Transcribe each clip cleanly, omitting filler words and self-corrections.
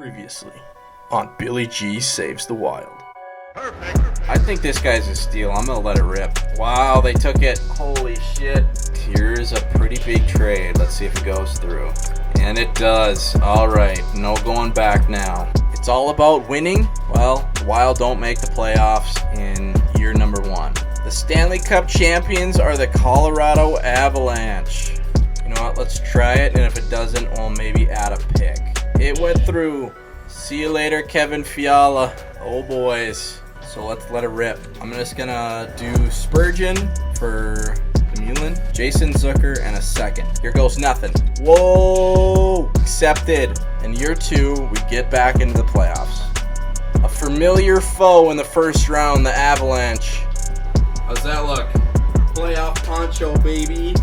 Previously on Billy G Saves the Wild. I think this guy's a steal. I'm gonna let it rip. Wow, they took it. Holy shit. Here's a pretty big trade. Let's see if it goes through. And it does. Alright, no going back now. It's all about winning. Well, the Wild don't make the playoffs in year number 1. The Stanley Cup champions are the Colorado Avalanche. You know what? Let's try it, and if it doesn't, we'll maybe add a pick. It went through. See you later, Kevin Fiala. Oh, boys. So let's let it rip. I'm just gonna do Spurgeon for Mullen, Jason Zucker, and a second. Here goes nothing. Whoa! Accepted. In year 2, we get back into the playoffs. A familiar foe in the first round, the Avalanche. How's that look? Playoff poncho, baby.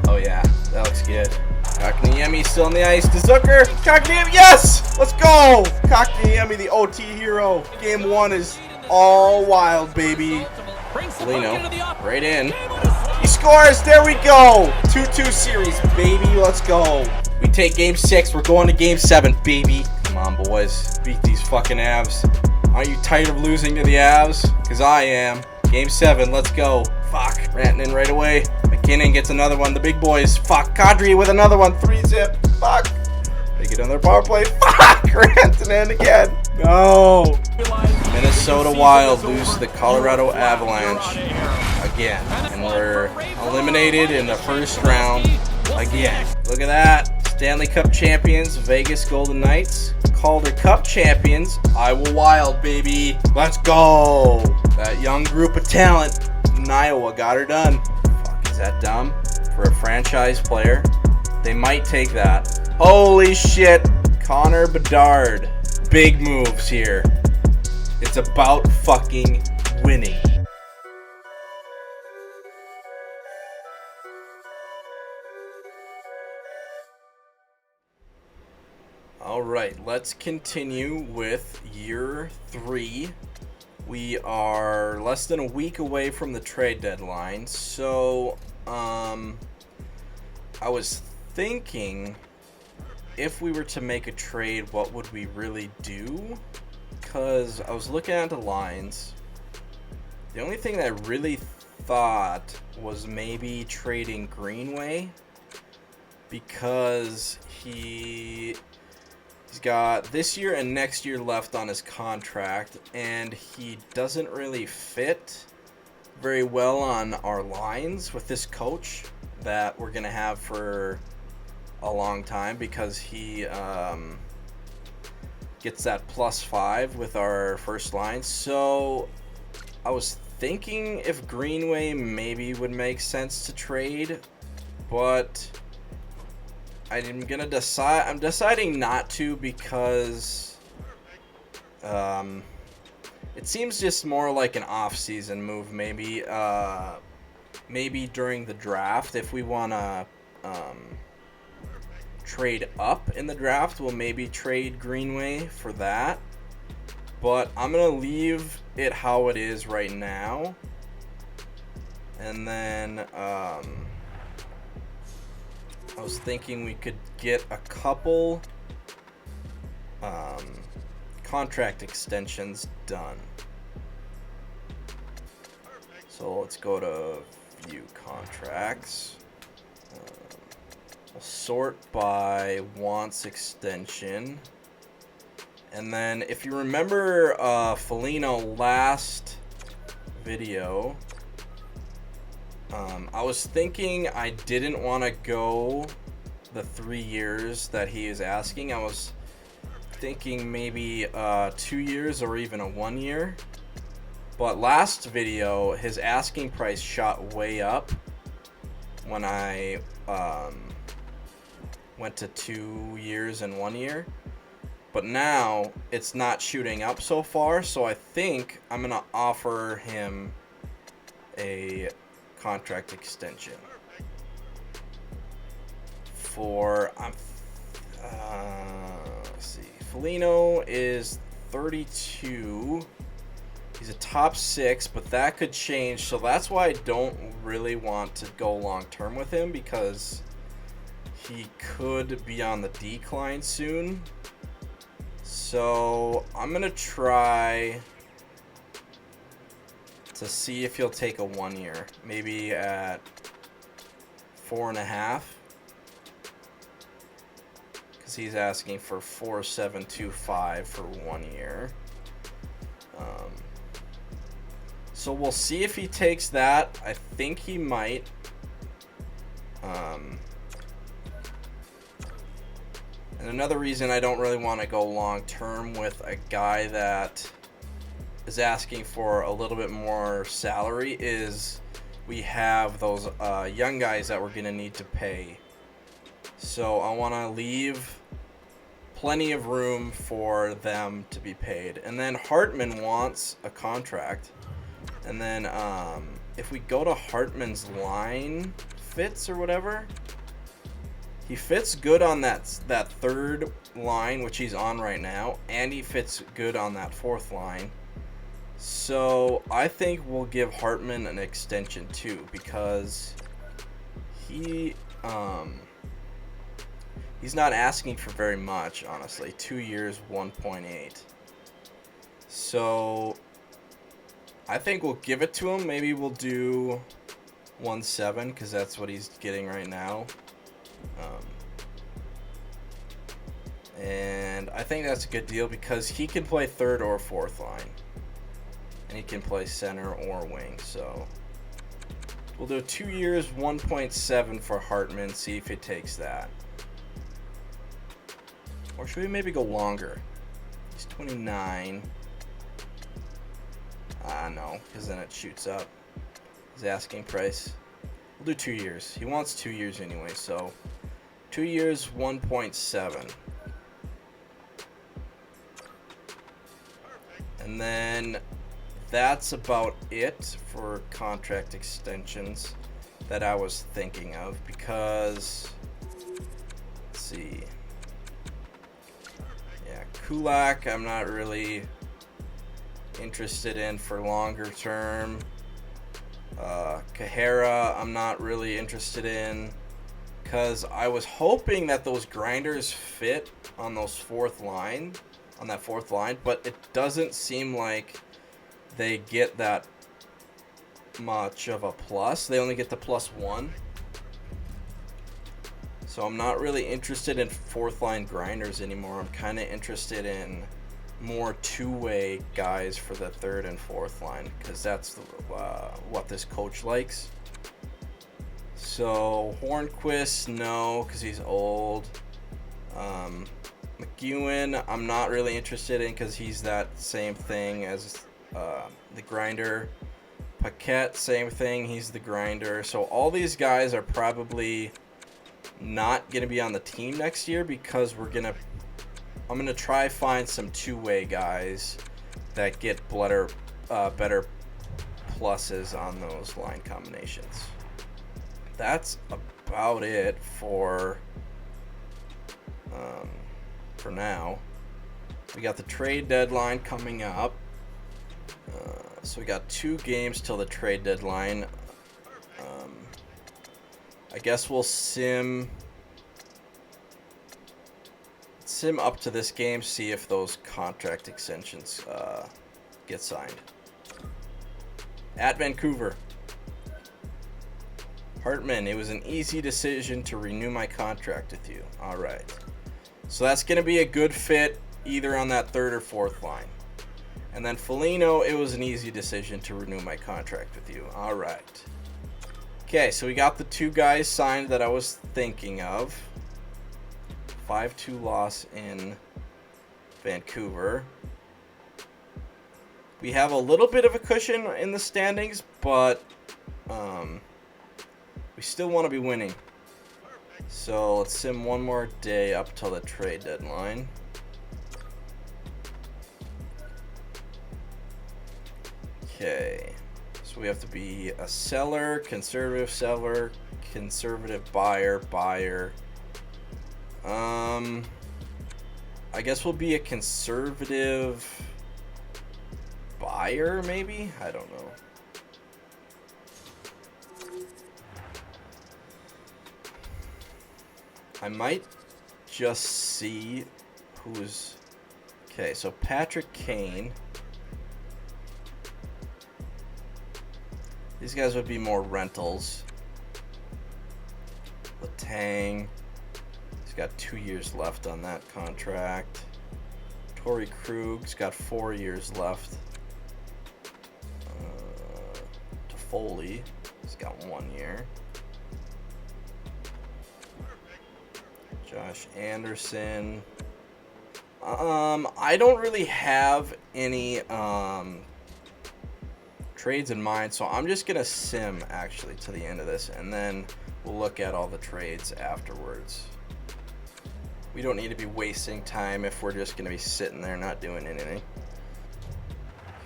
Oh yeah, that looks good. Kotkaniemi still on the ice to Zucker. Kotkaniemi, yes! Let's go! Kotkaniemi, the OT hero. Game 1 is all Wild, baby. Lino, right in. He scores! There we go! 2-2 series, baby. Let's go. We take Game 6. We're going to Game 7, baby. Come on, boys. Beat these fucking Avs. Aren't you tired of losing to the Avs? Because I am. Game 7, let's go. Fuck. Rantanen right away. McKinnon gets another one. The big boys. Fuck. Kadri with another one. 3-zip. Fuck. They get another power play. Fuck. Rantanen again. No. Minnesota Wild lose to the Colorado Avalanche again. And we're eliminated in the first round again. Look at that. Stanley Cup champions, Vegas Golden Knights. Calder Cup champions, Iowa Wild, baby. Let's go. That young group of talent in Iowa got her done. Fuck, is that dumb? For a franchise player? They might take that. Holy shit. Connor Bedard. Big moves here. It's about fucking winning. Alright, let's continue with year 3. We are less than a week away from the trade deadline, so I was thinking if we were to make a trade, what would we really do? Because I was looking at the lines. The only thing that I really thought was maybe trading Greenway, because he's got this year and next year left on his contract, and he doesn't really fit very well on our lines with this coach that we're going to have for a long time, because he gets that +5 with our first line. So I was thinking if Greenway maybe would make sense to trade, but I'm deciding not to, because it seems just more like an off-season move. Maybe during the draft, if we want to trade up in the draft, we'll maybe trade Greenway for that. But I'm gonna leave it how it is right now, and then I was thinking we could get a couple contract extensions done. So let's go to view contracts. We'll sort by wants extension. And then if you remember Foligno last video, I was thinking I didn't want to go the 3 years that he is asking. I was thinking maybe 2 years or even a 1 year. But last video, his asking price shot way up when I went to 2 years and 1 year. But now it's not shooting up so far, so I think I'm going to offer him a contract extension for let's see, Foligno is 32. He's a top 6, but that could change, so that's why I don't really want to go long term with him, because he could be on the decline soon. So I'm going to try to see if he'll take a 1 year. Maybe at 4.5. Because he's asking for 4.725 for 1 year. So we'll see if he takes that. I think he might. And another reason I don't really want to go long term with a guy that is asking for a little bit more salary is we have those young guys that we're going to need to pay. So I want to leave plenty of room for them to be paid. And then Hartman wants a contract. And then if we go to Hartman's line fits or whatever, he fits good on that third line, which he's on right now, and he fits good on that fourth line. So I think we'll give Hartman an extension too, because he's not asking for very much, honestly. 2 years, 1.8. So I think we'll give it to him. Maybe we'll do 1.7 because that's what he's getting right now. And I think that's a good deal because he can play third or fourth line. And he can play center or wing. So we'll do 2 years, 1.7 for Hartman. See if it takes that. Or should we maybe go longer? He's 29. No, because then it shoots up. His asking price. We'll do 2 years. He wants 2 years anyway, so 2 years, 1.7. And then that's about it for contract extensions that I was thinking of because, let's see. Yeah, Kulak, I'm not really interested in for longer term. Kahara, I'm not really interested in because I was hoping that those grinders fit on that fourth line, but it doesn't seem like they get that much of a plus. They only get the +1. So I'm not really interested in fourth line grinders anymore. I'm kind of interested in more two-way guys for the third and fourth line because that's what this coach likes. So Hornquist, no, because he's old. McEwen, I'm not really interested in because he's that same thing as the grinder. Paquette, same thing, he's the grinder. So all these guys are probably not going to be on the team next year because I'm going to try find some two-way guys that get better pluses on those line combinations. That's about it for now. We got the trade deadline coming up. So we got 2 games till the trade deadline. I guess we'll sim up to this game, see if those contract extensions get signed. At Vancouver. Hartman, it was an easy decision to renew my contract with you. All right. So that's going to be a good fit either on that third or fourth line. And then Foligno, it was an easy decision to renew my contract with you. All right. Okay, so we got the 2 guys signed that I was thinking of. 5-2 loss in Vancouver. We have a little bit of a cushion in the standings, but we still want to be winning. So let's sim one more day up till the trade deadline. Okay, so we have to be a seller, conservative buyer. I guess we'll be a conservative buyer, maybe? I don't know. I might just see who's Okay, so Patrick Kane. These guys would be more rentals. Letang. He's got 2 years left on that contract. Torrey Krug's got 4 years left. Toffoli, he's got 1 year. Josh Anderson. I don't really have any trades in mind, so I'm just gonna sim actually to the end of this, and then we'll look at all the trades afterwards. We don't need to be wasting time if we're just gonna be sitting there not doing anything.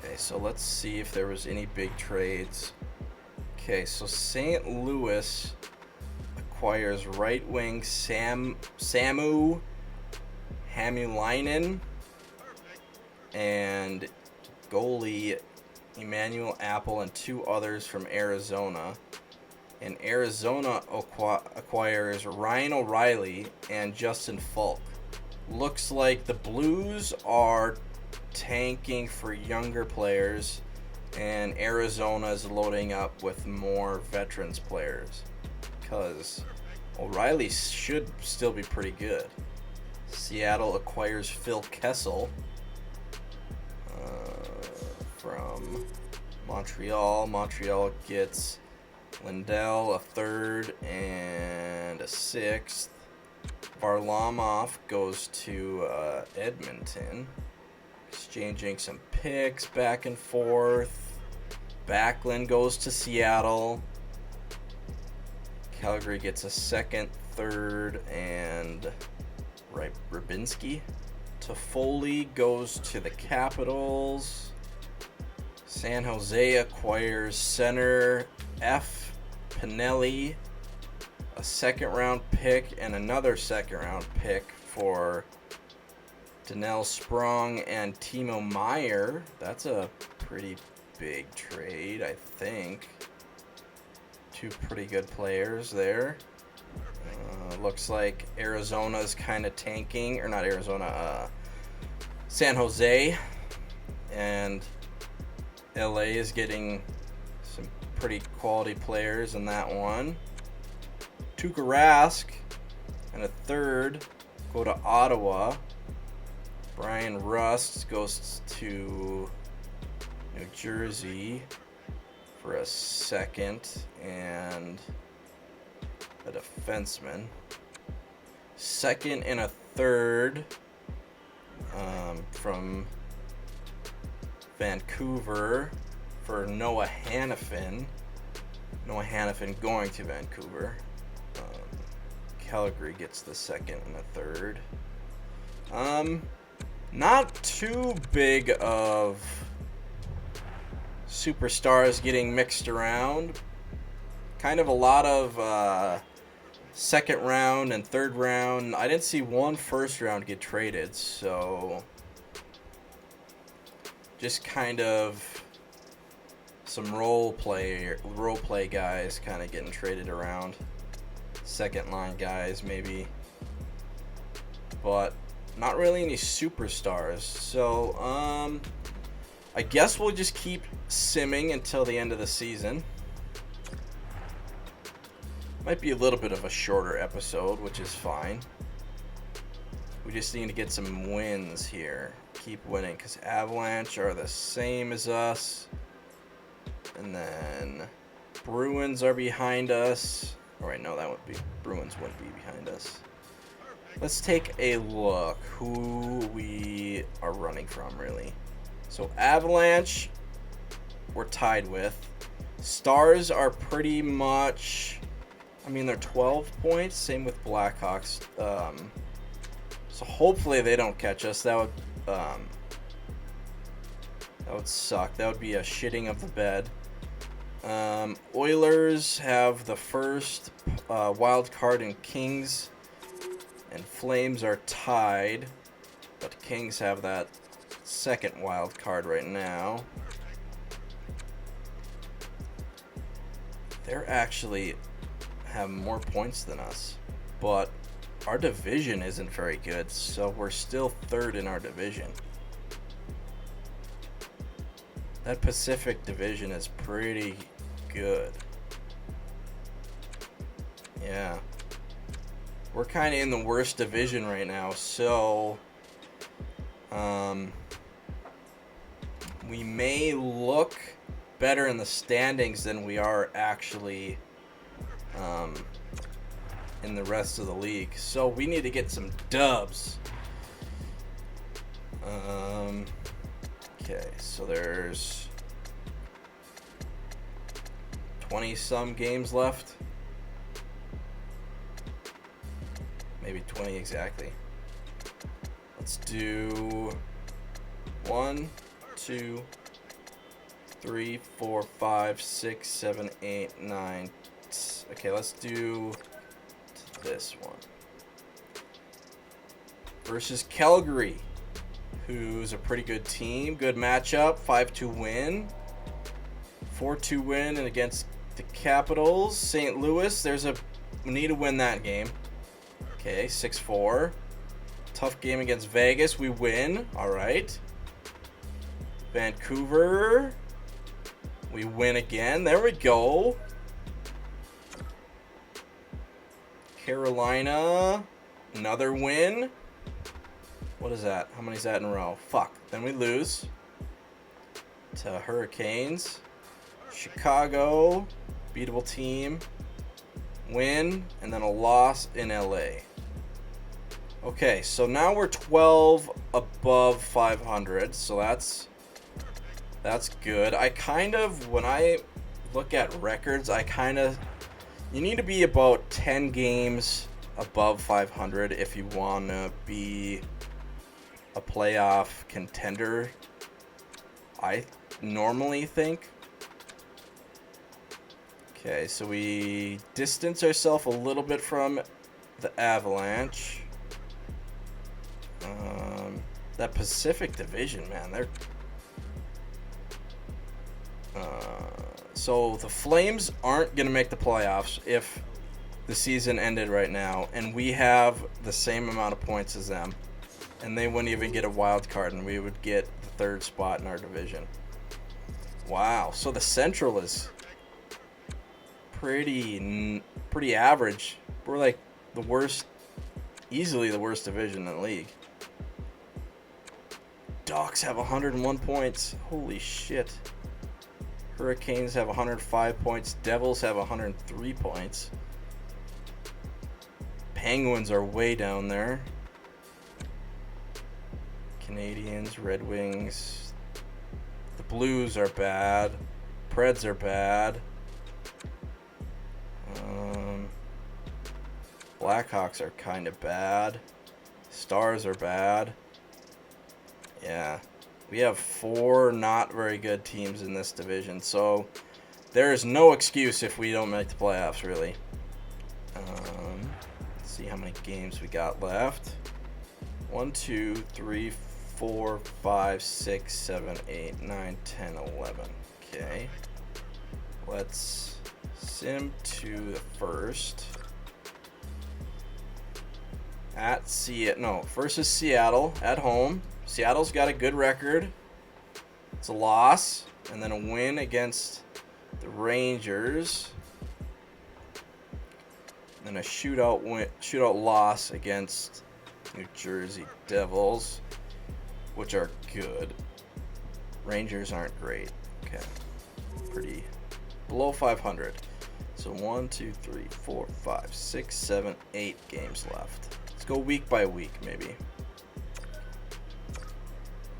Okay, so let's see if there was any big trades. Okay, so St. Louis acquires right wing Samu Hamulainen and goalie Emmanuel Apple and 2 others from Arizona. And Arizona acquires Ryan O'Reilly and Justin Falk. Looks like the Blues are tanking for younger players, and Arizona is loading up with more veterans players, because O'Reilly should still be pretty good. Seattle acquires Phil Kessel from Montreal. Montreal gets Lindell, a 3rd and a 6th. Varlamov goes to Edmonton, exchanging some picks back and forth. Backlund goes to Seattle. Calgary gets a 2nd, 3rd, and Rybinski. Toffoli goes to the Capitals. San Jose acquires center F. Pinelli, a 2nd-round pick, and another 2nd-round pick for Daniel Sprong and Timo Meier. That's a pretty big trade, I think. 2 pretty good players there. Looks like Arizona's kind of tanking, or not Arizona, San Jose, and LA is getting some pretty quality players in that one. Tuukka Rask and a 3rd go to Ottawa. Brian Rust goes to New Jersey for a 2nd and a defenseman. 2nd and a 3rd from Vancouver for Noah Hannafin. Noah Hannafin going to Vancouver. Calgary gets the 2nd and a 3rd. Not too big of superstars getting mixed around. Kind of a lot of 2nd round and 3rd round. I didn't see one 1st round get traded, so just kind of some role play guys kind of getting traded around. 2nd line guys maybe, but not really any superstars. So I guess we'll just keep simming until the end of the season. Might be a little bit of a shorter episode, which is fine. We just need to get some wins here. Keep winning, because Avalanche are the same as us. And then Bruins are behind us. All right, no, that would be Bruins wouldn't be behind us. Let's take a look who we are running from, really. So Avalanche, we're tied with. Stars are pretty much, I mean, they're 12 points. Same with Blackhawks. So hopefully they don't catch us. That would suck. That would be a shitting of the bed. Oilers have the 1st wild card, and Kings and Flames are tied, but Kings have that 2nd wild card right now. They're actually have more points than us, but our division isn't very good, so we're still 3rd in our division. That Pacific Division is pretty good. Yeah. We're kind of in the worst division right now, so we may look better in the standings than we are actually in the rest of the league. So we need to get some dubs. Okay, so there's 20-some games left. Maybe 20 exactly. Let's do 1, 2, 3, 4, 5, 6, 7, 8, 9. Okay, let's do this one. Versus Calgary, who's a pretty good team. Good matchup. 5-2 win. 4-2 win and against the Capitals. St. Louis, we need to win that game. Okay, 6-4. Tough game against Vegas. We win. All right. Vancouver. We win again. There we go. Carolina. Another win. What is that? How many is that in a row? Fuck. Then we lose to Hurricanes. Chicago. Beatable team. Win. And then a loss in LA. Okay, so now we're 12 above 500, so that's good. When I look at records, you need to be about 10 games above 500 if you want to be a playoff contender, I normally think. Okay, so we distance ourselves a little bit from the Avalanche. That Pacific Division, man, so the Flames aren't going to make the playoffs if the season ended right now, and we have the same amount of points as them, and they wouldn't even get a wild card, and we would get the third spot in our division. Wow, so the Central is pretty average. We're like easily the worst division in the league. Ducks have 101 points. Holy shit. Hurricanes have 105 points. Devils have 103 points. Penguins are way down there. Canadians, Red Wings. The Blues are bad. Preds are bad. Blackhawks are kind of bad. Stars are bad. Yeah, we have 4 not very good teams in this division, so there is no excuse if we don't make the playoffs, really. Let's see how many games we got left. 1, 2, 3, 4, 5, 6, 7, 8, 9, 10, 11. Okay. Let's sim to the first. Versus Seattle at home. Seattle's got a good record. It's a loss, and then a win against the Rangers. And then a shootout loss against New Jersey Devils, which are good. Rangers aren't great. Okay. Pretty below 500. So 1, 2, 3, 4, 5, 6, 7, 8 games left. Let's go week by week, maybe.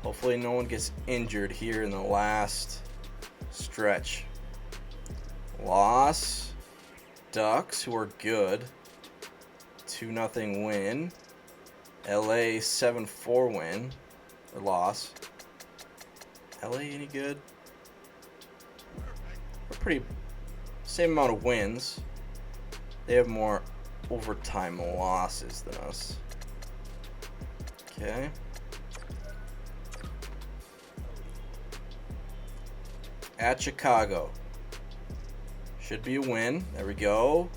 Hopefully no one gets injured here in the last stretch. Loss. Ducks, who are good. 2-0 win. LA 7-4 win. Or loss. LA any good? We're pretty... Same amount of wins. They have more overtime losses than us. Okay. At Chicago. Should be a win. There we go.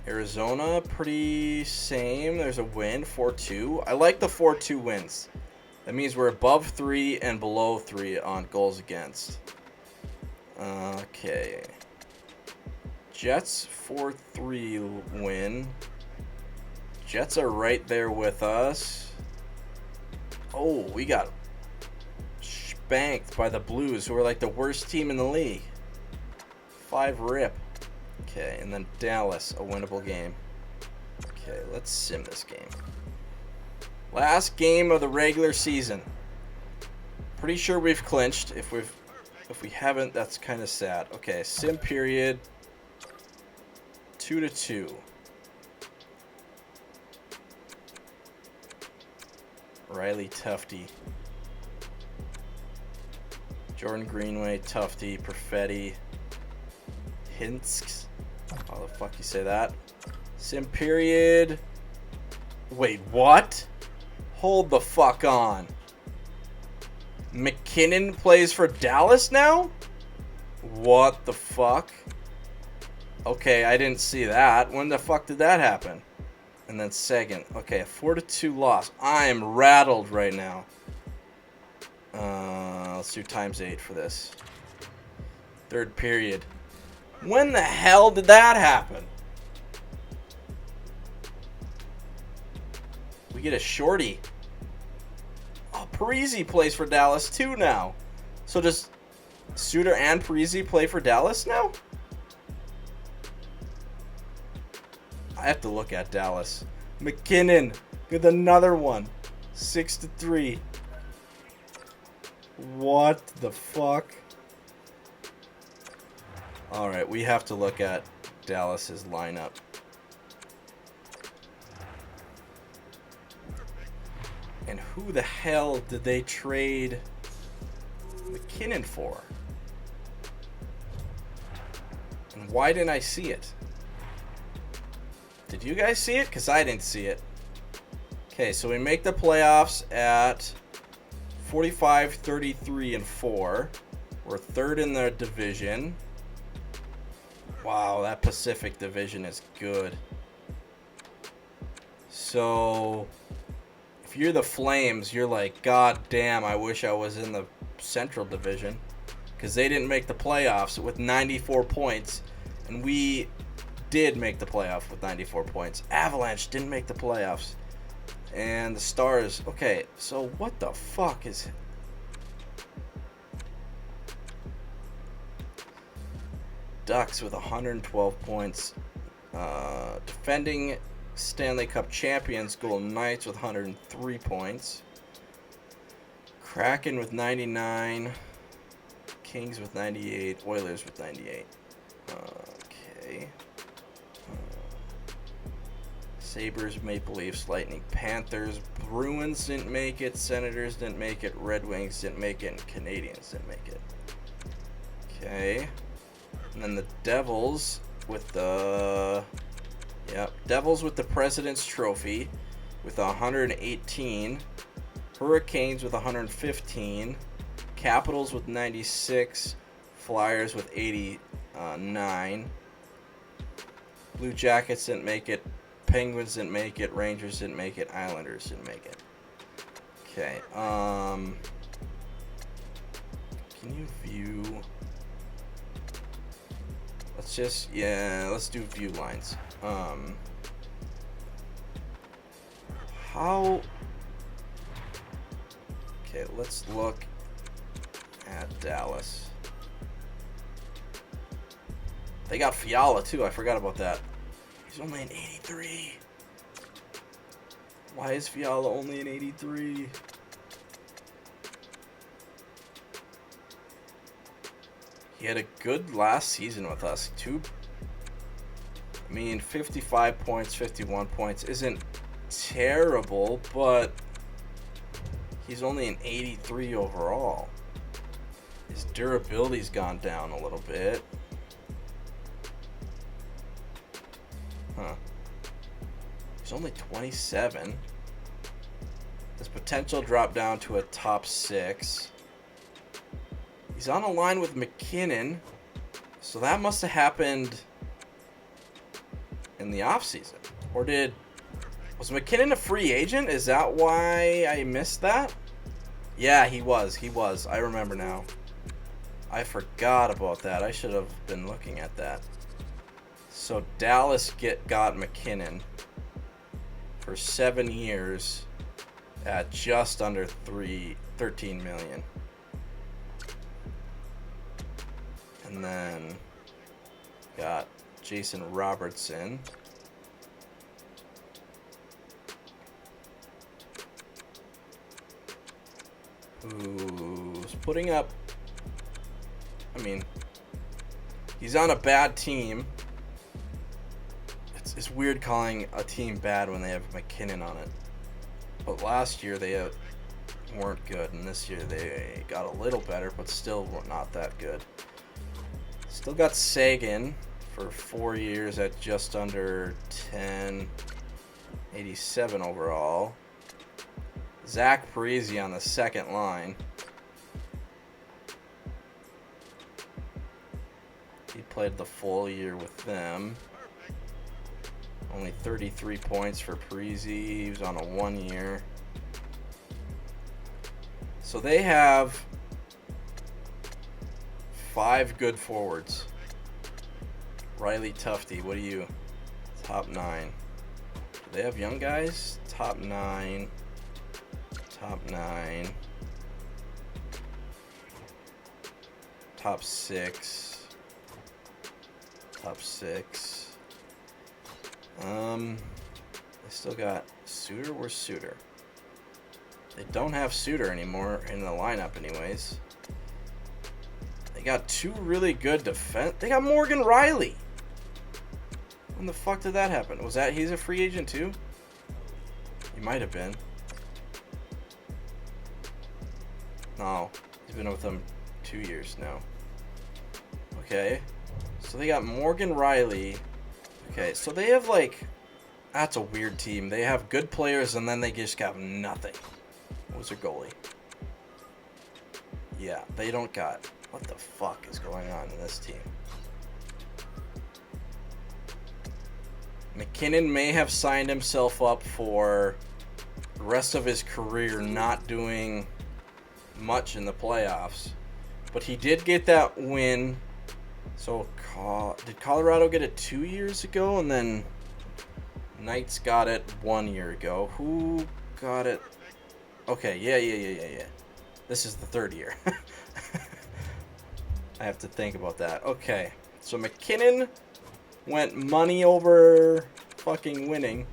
Arizona, pretty same. There's a win, 4-2. I like the 4-2 wins. That means we're above 3 and below 3 on goals against. Okay. Jets 4-3 win. Jets are right there with us. Oh, we got spanked by the Blues, who are like the worst team in the league. 5 rip. Okay, and then Dallas, a winnable game. Okay, let's sim this game. Last game of the regular season. Pretty sure we've clinched. If we haven't, that's kind of sad. Okay, sim period. 2-2. Riley Tufte. Jordan Greenway, Tufte, Perfetti, Hinsk. How the fuck you say that? Sim period. Wait, what? Hold the fuck on. McKinnon plays for Dallas now? What the fuck? Okay, I didn't see that. When the fuck did that happen? And then second. Okay, a 4-2 loss. I am rattled right now. Let's do ×8 for this. Third period. When the hell did that happen? We get a shorty. Oh, Parisi plays for Dallas too now. So does Suter and Parisi play for Dallas now? I have to look at Dallas. McKinnon with another one. 6-3. What the fuck? Alright, we have to look at Dallas's lineup. And who the hell did they trade McKinnon for? And why didn't I see it? Did you guys see it? Because I didn't see it. Okay, so we make the playoffs at 45, 33, and 4. We're third in the division. Wow, that Pacific division is good. So, if you're the Flames, you're like, God damn, I wish I was in the Central division. Because they didn't make the playoffs with 94 points. And we did make the playoff with 94 points. Avalanche didn't make the playoffs. And the Stars. Okay, so what the fuck is... Ducks with 112 points. Defending Stanley Cup champions, Golden Knights with 103 points. Kraken with 99. Kings with 98. Oilers with 98. Okay. Sabres, Maple Leafs, Lightning, Panthers, Bruins didn't make it, Senators didn't make it, Red Wings didn't make it, and Canadians didn't make it. Okay. And then the Devils with the... Yep, Devils with the President's Trophy with 118. Hurricanes with 115. Capitals with 96. Flyers with 89. Blue Jackets didn't make it. Penguins didn't make it. Rangers didn't make it. Islanders didn't make it. Okay. Can you view? Let's just, let's do view lines. How? Okay, let's look at Dallas. They got Fiala too. I forgot about that. He's only an 83. Why is Fiala only an 83? He had a good last season with us. 55 points, 51 points isn't terrible, but he's only an 83 overall. His durability's gone down a little bit. Huh. He's only 27. His potential dropped down to a top 6. He's on a line with McKinnon, so that must have happened in the offseason. Or was McKinnon a free agent? Is that why I missed that? Yeah, he was. He was. I remember now. I forgot about that. I should have been looking at that. So Dallas got McKinnon for 7 years at just under 13 million. And then got Jason Robertson. Who's putting up, I mean, he's on a bad team. It's weird calling a team bad when they have McKinnon on it. But last year they weren't good, and this year they got a little better, but still not that good. Still got Sagan for 4 years at just under 10.87 overall. Zach Parise on the second line. He played the full year with them. Only 33 points for Parise. He was on a 1 year. So they have 5 good forwards. Riley Tufte, what are you? Top 9. Do they have young guys? Top 9. Top 9. Top 6. Top 6. They still got Suter. Where's Suter? They don't have Suter anymore in the lineup anyways. They got 2 really good defense. They got Morgan Riley. When the fuck did that happen? Was that he's a free agent too? He might have been. No, he's been with them 2 years now. Okay, so they got Morgan Riley. Okay, so they have like, that's a weird team. They have good players and then they just got nothing. What was their goalie? Yeah, they don't got, what the fuck is going on in this team? McKinnon may have signed himself up for the rest of his career not doing much in the playoffs, but he did get that win. So did Colorado get it 2 years ago, and then Knights got it 1 year ago? Who got it? Okay, yeah. This is the 3rd year. I have to think about that. Okay, so McKinnon went money over fucking winning,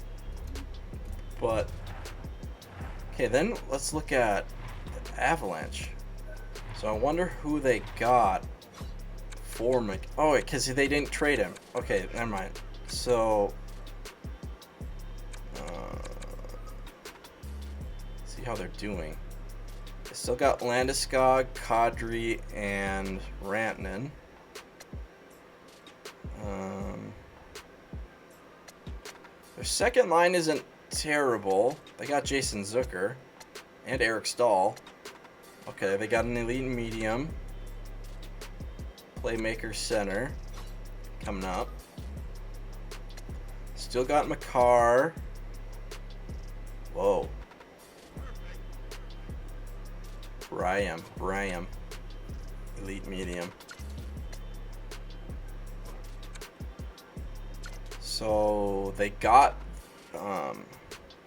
but okay, then let's look at the Avalanche. So I wonder who they got for oh, because they didn't trade him. Okay, never mind. So see how they're doing. They still got Landeskog, Kadri, and Rantanen. Their second line isn't terrible. They got Jason Zucker and Eric Stahl. Okay, they got an elite medium. Playmaker center coming up. Still got Makar. Whoa. Bram. Elite medium. So they got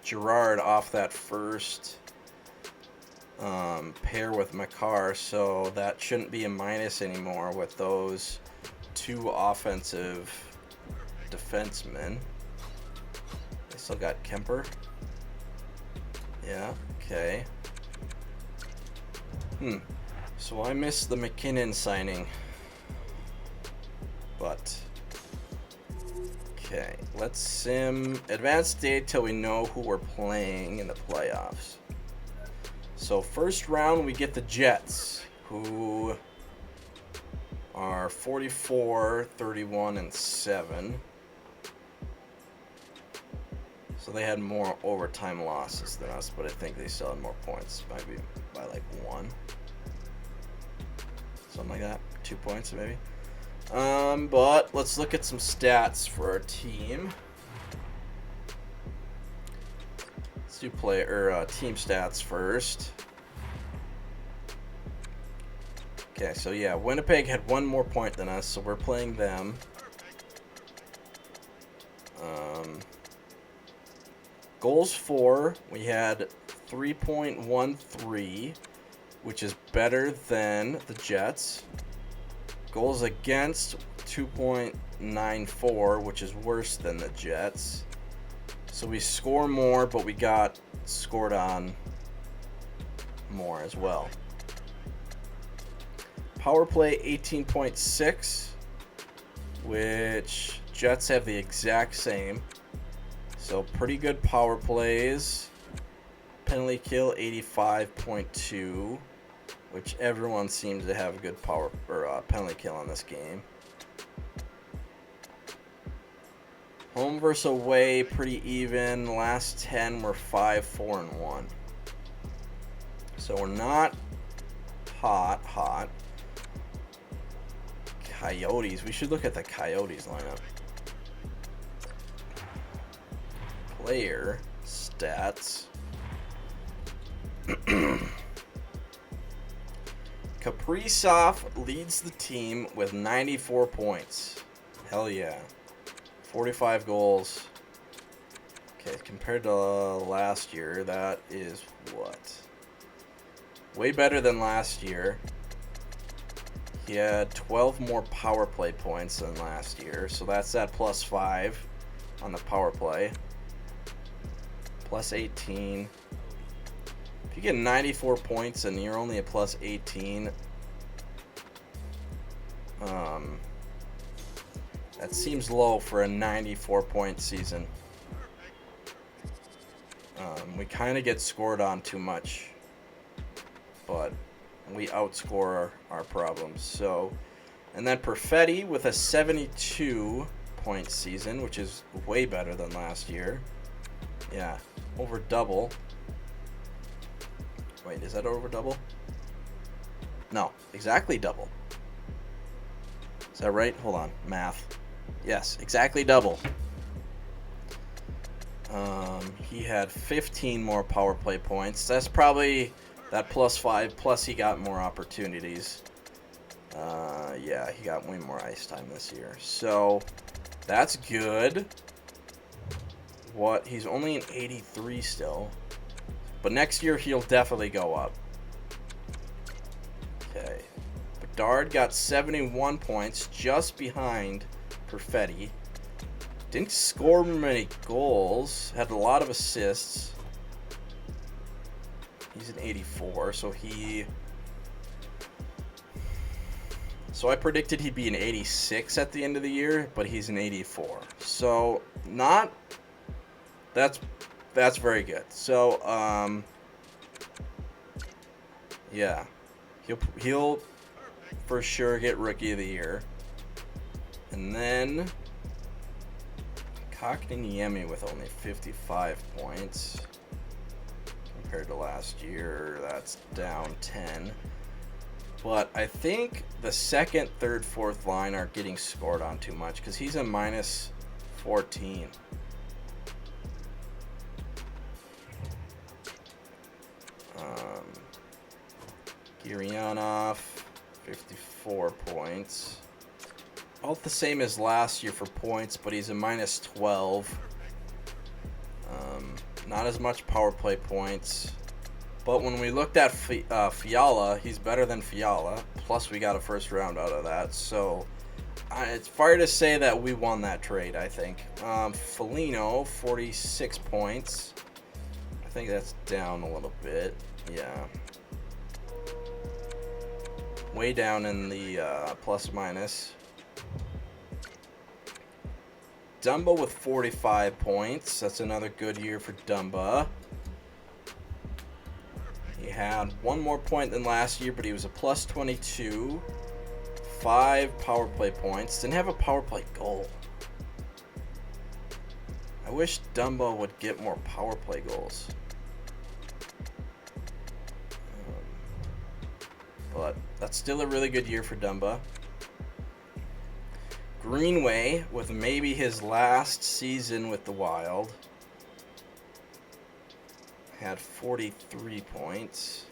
Gerard off that first pair with Makar, so that shouldn't be a minus anymore with those 2 offensive defensemen. They still got Kemper. Yeah, okay. So I missed the McKinnon signing. But okay, let's sim advanced date till we know who we're playing in the playoffs. So first round we get the Jets, who are 44, 31, and 7. So they had more overtime losses than us, but I think they still had more points, maybe by like 1. Something like that, 2 points maybe. But let's look at some stats for our team. Let's do team stats first. Okay, so yeah, Winnipeg had one more point than us, so we're playing them. Goals for, we had 3.13, which is better than the Jets. Goals against, 2.94, which is worse than the Jets. So we score more, but we got scored on more as well. Power play 18.6, which Jets have the exact same. So pretty good power plays. Penalty kill 85.2, which everyone seems to have a good power or penalty kill in this game. Home versus away, pretty even. Last 10 were 5-4-1. So we're not hot. Coyotes. We should look at the Coyotes lineup. Player stats. Kaprizov leads the team with 94 points. Hell yeah. 45 goals. Okay, compared to last year, that is what? Way better than last year. He had 12 more power play points than last year, so that's at +5 on the power play. +18. If you get 94 points and you're only at +18, that seems low for a 94-point season. We kind of get scored on too much, but we outscore our problems. So, and then Perfetti with a 72-point season, which is way better than last year. Yeah, over double. Wait, is that over double? No, exactly double. Is that right? Hold on, math. Yes, exactly double. He had 15 more power play points. That's probably that +5, plus he got more opportunities. Yeah, he got way more ice time this year. So, that's good. He's only an 83 still. But next year, he'll definitely go up. Okay. Bedard got 71 points, just behind Perfetti. Didn't score many goals. Had a lot of assists. He's an 84, so I predicted he'd be an 86 at the end of the year, but he's an 84. So, that's very good. So, yeah. He'll for sure get Rookie of the Year. And then Kotkaniemi with only 55 points compared to last year. That's down 10. But I think the second, third, fourth line are getting scored on too much because he's a -14. Gurianov, 54 points. About the same as last year for points, but he's a -12. Not as much power play points. But when we looked at Fiala, he's better than Fiala. Plus, we got a first round out of that. So, it's fair to say that we won that trade, I think. Foligno, 46 points. I think that's down a little bit. Yeah. Way down in the plus-minus. Dumba with 45 points. That's another good year for Dumba. He had one more point than last year, but he was a +22. 5 power play points. Didn't have a power play goal. I wish Dumba would get more power play goals. But that's still a really good year for Dumba. Greenway with maybe his last season with the Wild. Had 43 points.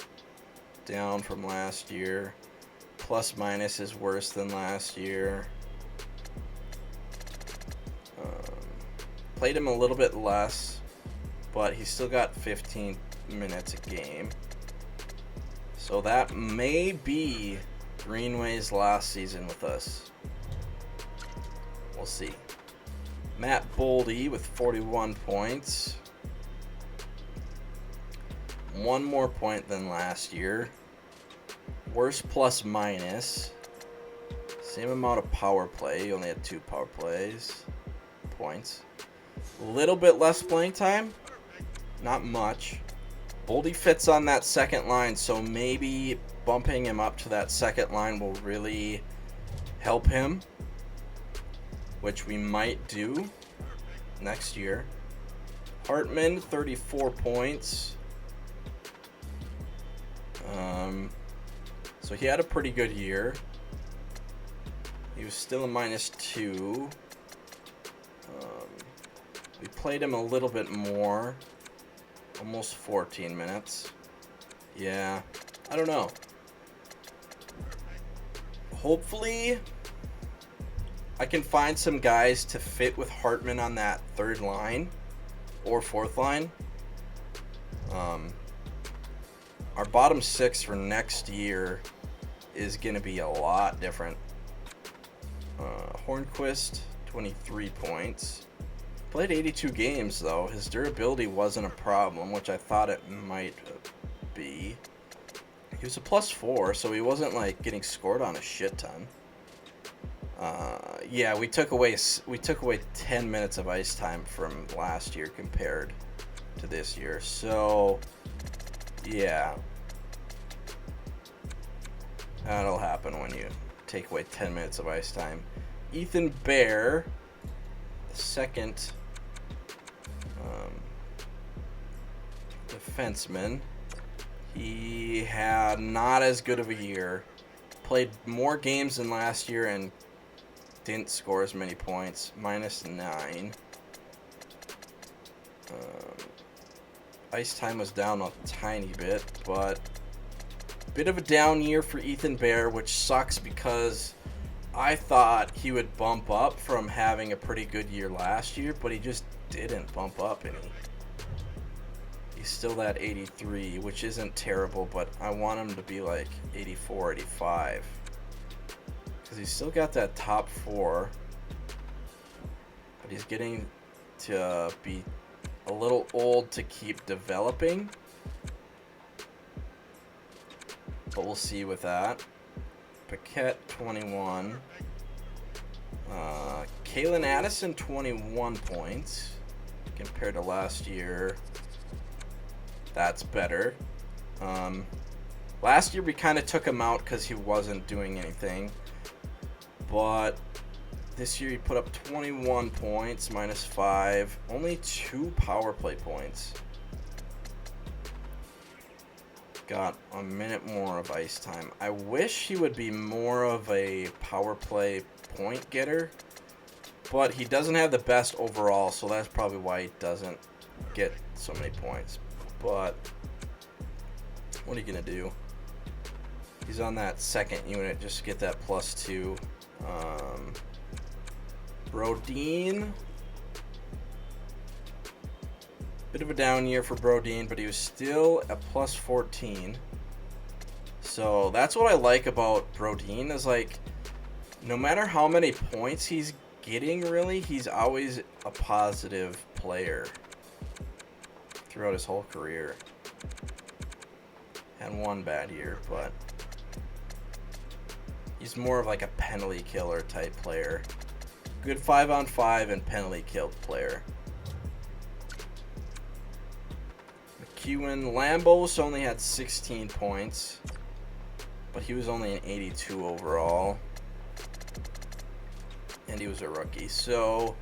Down from last year. Plus minus is worse than last year. Played him a little bit less, but he still got 15 minutes a game. So that may be Greenway's last season with us. We'll see. Matt Boldy with 41 points. One more point than last year. Worst plus minus. Same amount of power play. He only had 2 power plays. Points. A little bit less playing time. Not much. Boldy fits on that second line, so maybe bumping him up to that second line will really help him, which we might do next year. Hartman, 34 points. So he had a pretty good year. He was still a -2. We played him a little bit more. Almost 14 minutes. Yeah, I don't know. Hopefully, I can find some guys to fit with Hartman on that third line or fourth line. Our bottom 6 for next year is going to be a lot different. Hornquist, 23 points. Played 82 games, though. His durability wasn't a problem, which I thought it might be. He was a +4, so he wasn't, like, getting scored on a shit ton. Yeah, we took away 10 minutes of ice time from last year compared to this year. So, yeah. That'll happen when you take away 10 minutes of ice time. Ethan Bear, the second defenseman. He had not as good of a year. Played more games than last year and didn't score as many points. -9. Ice time was down a tiny bit, but bit of a down year for Ethan Bear, which sucks because I thought he would bump up from having a pretty good year last year, but he just didn't bump up any. He's still at 83, which isn't terrible, but I want him to be like 84, 85. Because he's still got that top 4, but he's getting to be a little old to keep developing. But we'll see with that. Paquette, 21. Kalen Addison, 21 points compared to last year. That's better. Last year we kind of took him out because he wasn't doing anything. But this year he put up 21 points, -5. Only 2 power play points. Got a minute more of ice time. I wish he would be more of a power play point getter, but he doesn't have the best overall, so that's probably why he doesn't get so many points. But what are you gonna do? He's on that second unit, just get that +2. Brodin. Bit of a down year for Brodin, but he was still at +14. So that's what I like about Brodin is, like, no matter how many points he's getting, really, he's always a positive player throughout his whole career. Had one bad year, but he's more of like a penalty killer type player. Good 5-on-5 and penalty kill player. McEwen, Lambos only had 16 points, but he was only an 82 overall, and he was a rookie. So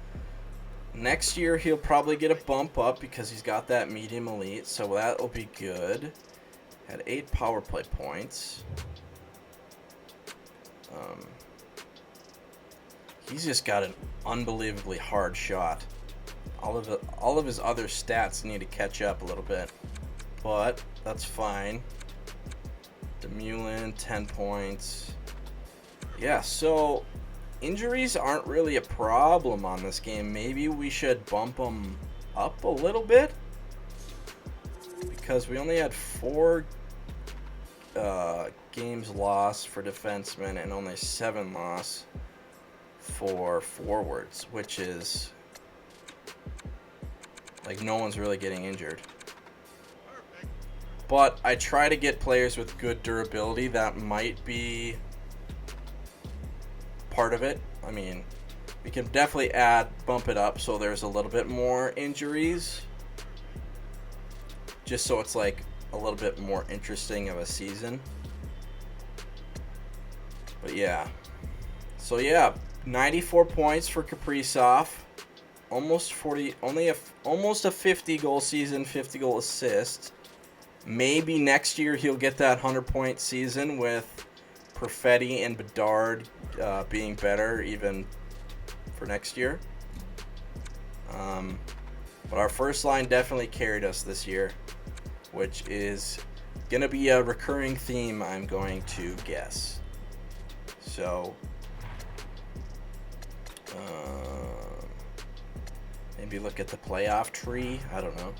next year he'll probably get a bump up because he's got that medium elite, so that will be good. Had 8 power play points. He's just got an unbelievably hard shot. All of his other stats need to catch up a little bit, but that's fine. Demulin, 10 points. Yeah, so injuries aren't really a problem on this game. Maybe we should bump them up a little bit, because we only had 4 games lost for defensemen and only 7 lost for forwards, which is like no one's really getting injured. But I try to get players with good durability. That might be part of it. I mean, we can definitely bump it up so there's a little bit more injuries, just so it's like a little bit more interesting of a season. But yeah, so yeah, 94 points for Kaprizov, almost 40, almost a 50 goal season, 50 goal assist. Maybe next year he'll get that 100-point season with Perfetti and Bedard being better even for next year. But our first line definitely carried us this year, which is going to be a recurring theme, I'm going to guess. So, maybe look at the playoff tree. I don't know.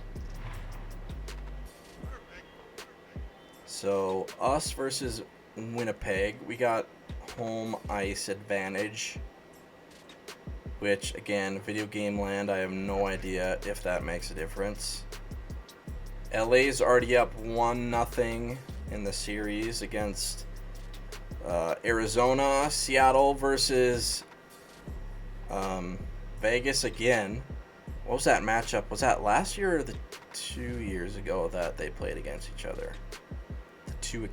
So, us versus Winnipeg, we got home ice advantage, which, again, video game land, I have no idea if that makes a difference. LA's already up 1-0 in the series against Arizona. Seattle versus Vegas again. What was that matchup? Was that last year or the 2 years ago that they played against each other? The 2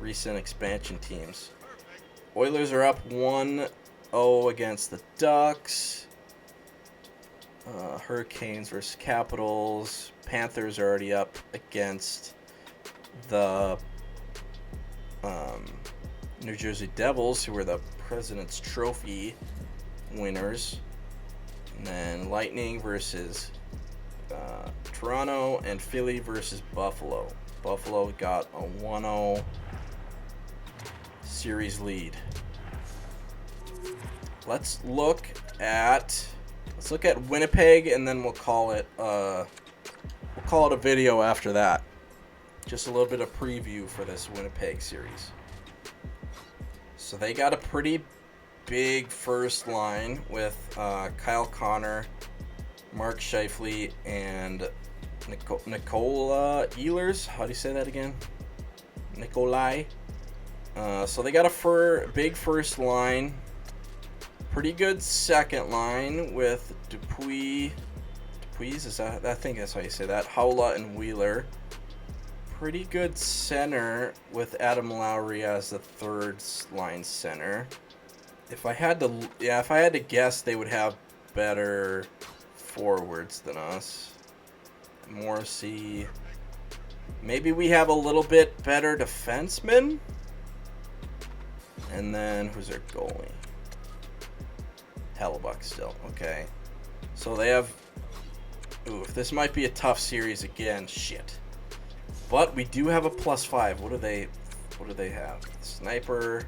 recent expansion teams. Oilers are up 1-0 against the Ducks. Hurricanes versus Capitals. Panthers are already up against the New Jersey Devils, who were the President's Trophy winners. And then Lightning versus Toronto, and Philly versus Buffalo. Buffalo got a 1-0 series lead. Let's look at Winnipeg, and then we'll call it a video after that. Just a little bit of preview for this Winnipeg series. So they got a pretty big first line with Kyle Connor, Mark Scheifele, and Nikola Ehlers. How do you say that again? Nikolai. So they got a big first line. Pretty good second line with Dupuis. I think that's how you say that. Haula and Wheeler. Pretty good center with Adam Lowry as the third line center. If I had to guess, they would have better forwards than us. Morrissey. Maybe we have a little bit better defensemen. And then who's their goalie? Hellebuck still. Okay. So they have... Ooh, this might be a tough series again. Shit. But we do have a +5. What do they have? Sniper,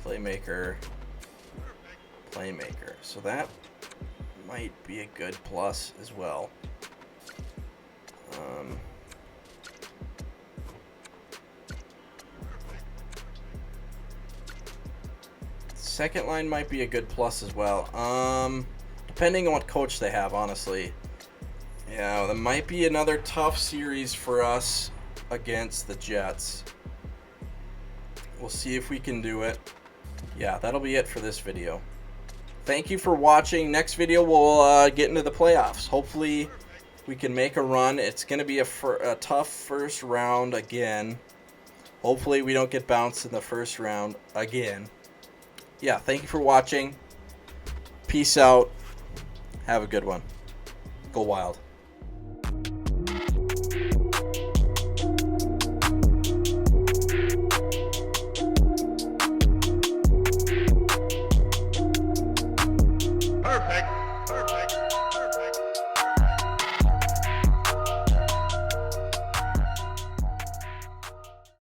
playmaker. So that might be a good plus as well. Second line might be a good plus as well. Depending on what coach they have, honestly. Yeah, that might be another tough series for us against the Jets. We'll see if we can do it. Yeah, that'll be it for this video. Thank you for watching. Next video, we'll get into the playoffs. Hopefully, we can make a run. It's going to be a tough first round again. Hopefully, we don't get bounced in the first round again. Yeah, thank you for watching. Peace out. Have a good one. Go Wild.